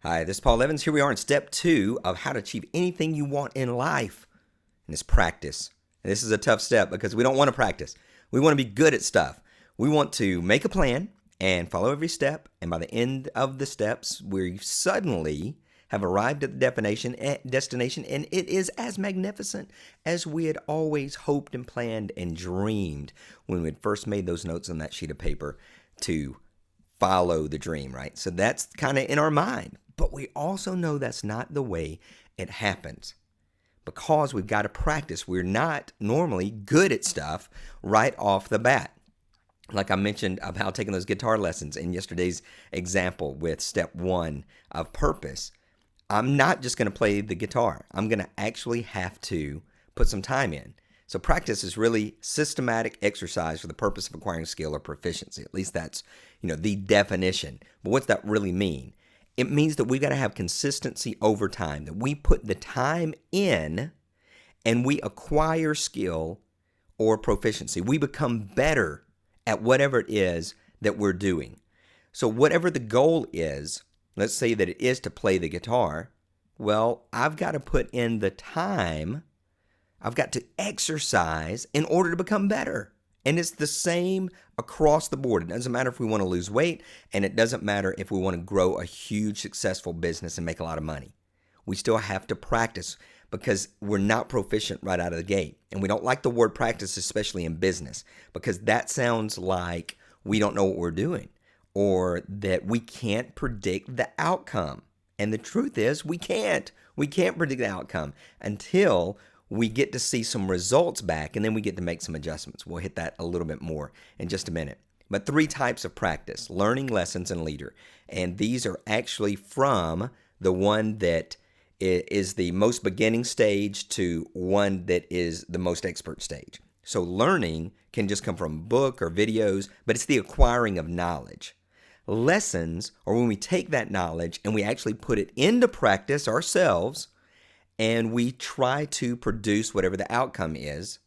Hi, this is Paul Evans. Here we are in step 2 of how to achieve anything you want in life. And it's practice. And this is a tough step because we don't want to practice. We want to be good at stuff. We want to make a plan and follow every step. And by the end of the steps, we suddenly have arrived at the destination, and it is as magnificent as we had always hoped and planned and dreamed when we had first made those notes on that sheet of paper to follow the dream, right? So that's kind of in our mind. But we also know that's not the way it happens because we've got to practice. We're not normally good at stuff right off the bat. Like I mentioned about taking those guitar lessons in yesterday's example with step 1 of purpose. I'm not just going to play the guitar. I'm going to actually have to put some time in. So practice is really systematic exercise for the purpose of acquiring skill or proficiency. At least that's, the definition. But what's that really mean? It means that we've got to have consistency over time, that we put the time in and we acquire skill or proficiency. We become better at whatever it is that we're doing. So whatever the goal is, let's say that it is to play the guitar, well, I've got to put in the time. I've got to exercise in order to become better. And it's the same across the board. It doesn't matter if we want to lose weight, and it doesn't matter if we want to grow a huge, successful business and make a lot of money. We still have to practice because we're not proficient right out of the gate. And we don't like the word practice, especially in business, because that sounds like we don't know what we're doing or that we can't predict the outcome. And the truth is we can't. We can't predict the outcome until we get to see some results back, and then we get to make some adjustments. We'll hit that a little bit more in just a minute. But 3 types of practice: learning, lessons, and leader. And these are actually from the one that is the most beginning stage to one that is the most expert stage. So learning can just come from a book or videos, but it's the acquiring of knowledge. Lessons are when we take that knowledge and we actually put it into practice ourselves, and we try to produce whatever the outcome is.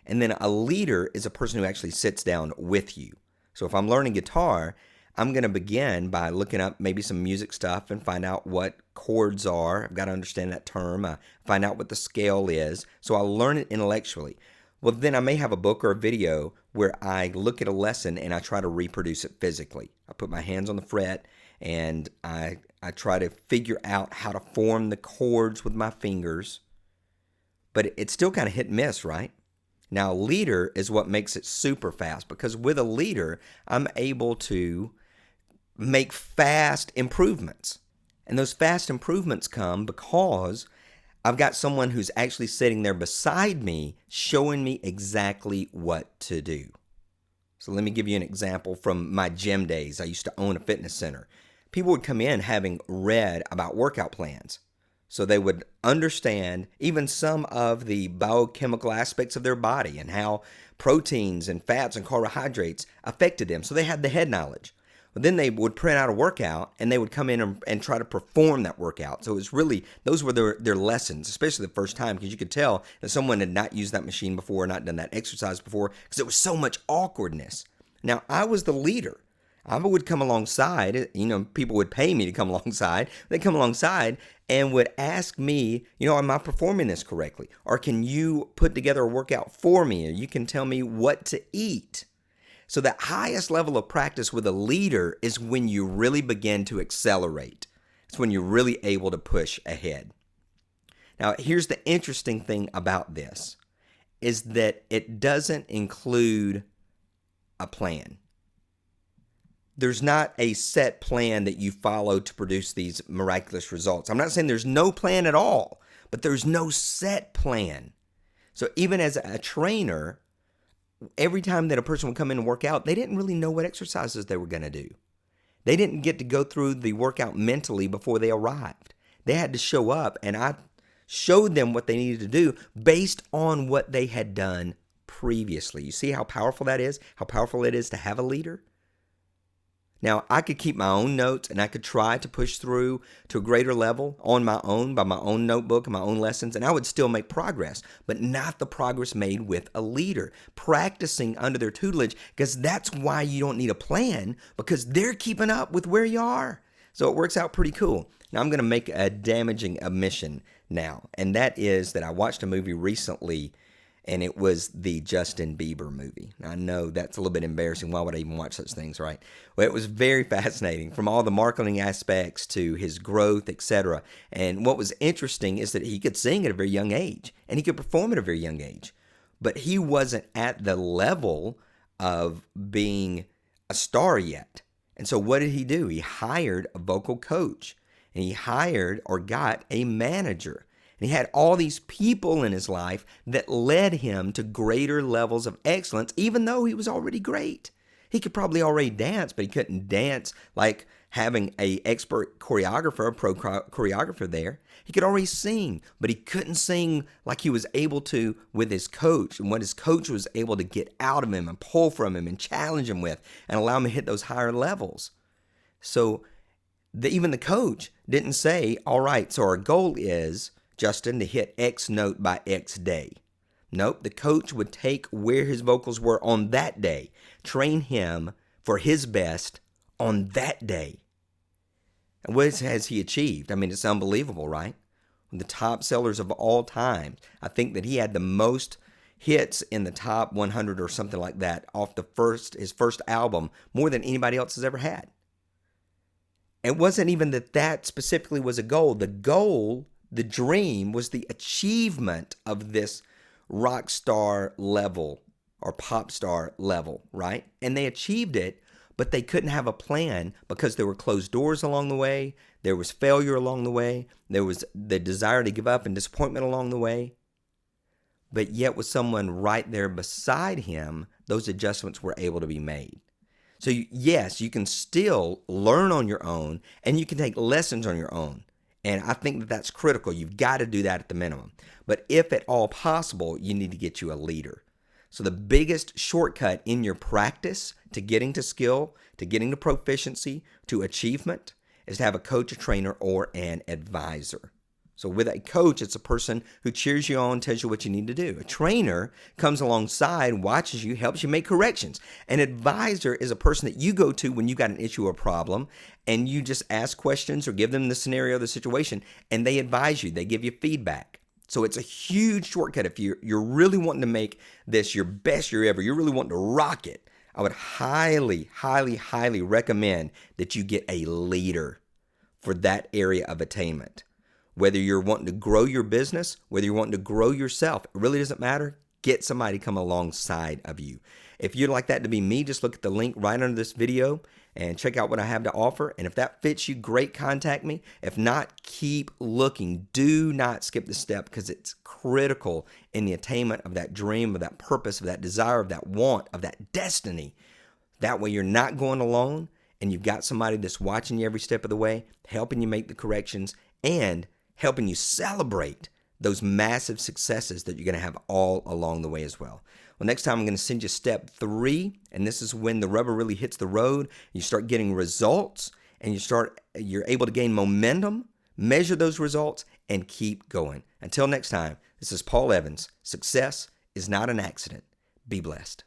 And then a leader is a person who actually sits down with you. So if I'm learning guitar, I'm going to begin by looking up maybe some music stuff and find out what chords are. I've got to understand that term. Find out what the scale is. So I'll learn it intellectually. Well, then I may have a book or a video where I look at a lesson and I try to reproduce it physically. I put my hands on the fret and I try to figure out how to form the chords with my fingers. But it's still kind of hit and miss, right? Now, a leader is what makes it super fast, because with a leader, I'm able to make fast improvements. And those fast improvements come because I've got someone who's actually sitting there beside me showing me exactly what to do. So let me give you an example from my gym days. I used to own a fitness center. People would come in having read about workout plans. So they would understand even some of the biochemical aspects of their body and how proteins and fats and carbohydrates affected them. So they had the head knowledge. But then they would print out a workout and they would come in and try to perform that workout. So it was really, those were their lessons, especially the first time, because you could tell that someone had not used that machine before, not done that exercise before, because there was so much awkwardness. Now, I was the leader. I would come alongside, people would pay me to come alongside. They'd come alongside and would ask me, am I performing this correctly? Or can you put together a workout for me? Or you can tell me what to eat. So the highest level of practice with a leader is when you really begin to accelerate. It's when you're really able to push ahead. Now, here's the interesting thing about this, is that it doesn't include a plan. There's not a set plan that you follow to produce these miraculous results. I'm not saying there's no plan at all, but there's no set plan. So even as a trainer, every time that a person would come in and work out, they didn't really know what exercises they were going to do. They didn't get to go through the workout mentally before they arrived. They had to show up, and I showed them what they needed to do based on what they had done previously. You see how powerful that is? How powerful it is to have a leader? Now, I could keep my own notes and I could try to push through to a greater level on my own, by my own notebook and my own lessons, and I would still make progress, but not the progress made with a leader, practicing under their tutelage, because that's why you don't need a plan, because they're keeping up with where you are. So it works out pretty cool. Now, I'm going to make a damaging admission now, and that is that I watched a movie recently, and it was the Justin Bieber movie. Now, I know that's a little bit embarrassing. Why would I even watch such things, right? Well, it was very fascinating from all the marketing aspects to his growth, etc. And what was interesting is that he could sing at a very young age, and he could perform at a very young age, but he wasn't at the level of being a star yet. And so what did he do? He hired a vocal coach, and he hired or got a manager. And he had all these people in his life that led him to greater levels of excellence, even though he was already great. He could probably already dance, but he couldn't dance like having a expert choreographer, a pro choreographer there. He could already sing, but he couldn't sing like he was able to with his coach, and what his coach was able to get out of him and pull from him and challenge him with and allow him to hit those higher levels. So even the coach didn't say, all right, so our goal is, Justin, to hit X note by X day. Nope, the coach would take where his vocals were on that day, train him for his best on that day. And what has he achieved? I mean, it's unbelievable, right? The top sellers of all time. I think that he had the most hits in the top 100 or something like that off his first album, more than anybody else has ever had. It wasn't even that specifically was a goal. The goal, the dream, was the achievement of this rock star level or pop star level, right? And they achieved it, but they couldn't have a plan because there were closed doors along the way. There was failure along the way. There was the desire to give up and disappointment along the way. But yet with someone right there beside him, those adjustments were able to be made. So yes, you can still learn on your own, and you can take lessons on your own. And I think that that's critical. You've got to do that at the minimum. But if at all possible, you need to get you a leader. So the biggest shortcut in your practice to getting to skill, to getting to proficiency, to achievement, is to have a coach, a trainer, or an advisor. So with a coach, it's a person who cheers you on, tells you what you need to do. A trainer comes alongside, watches you, helps you make corrections. An advisor is a person that you go to when you got an issue or problem, and you just ask questions or give them the scenario, the situation, and they advise you. They give you feedback. So it's a huge shortcut. If you're really wanting to make this your best year ever, you're really wanting to rock it, I would highly, highly, highly recommend that you get a leader for that area of attainment. Whether you're wanting to grow your business, whether you're wanting to grow yourself, it really doesn't matter. Get somebody to come alongside of you. If you'd like that to be me, just look at the link right under this video and check out what I have to offer. And if that fits you, great, contact me. If not, keep looking. Do not skip the step, because it's critical in the attainment of that dream, of that purpose, of that desire, of that want, of that destiny. That way you're not going alone, and you've got somebody that's watching you every step of the way, helping you make the corrections, and helping you celebrate those massive successes that you're going to have all along the way as well. Well, next time I'm going to send you step 3, and this is when the rubber really hits the road. You start getting results, and you're able to gain momentum, measure those results, and keep going. Until next time, this is Paul Evans. Success is not an accident. Be blessed.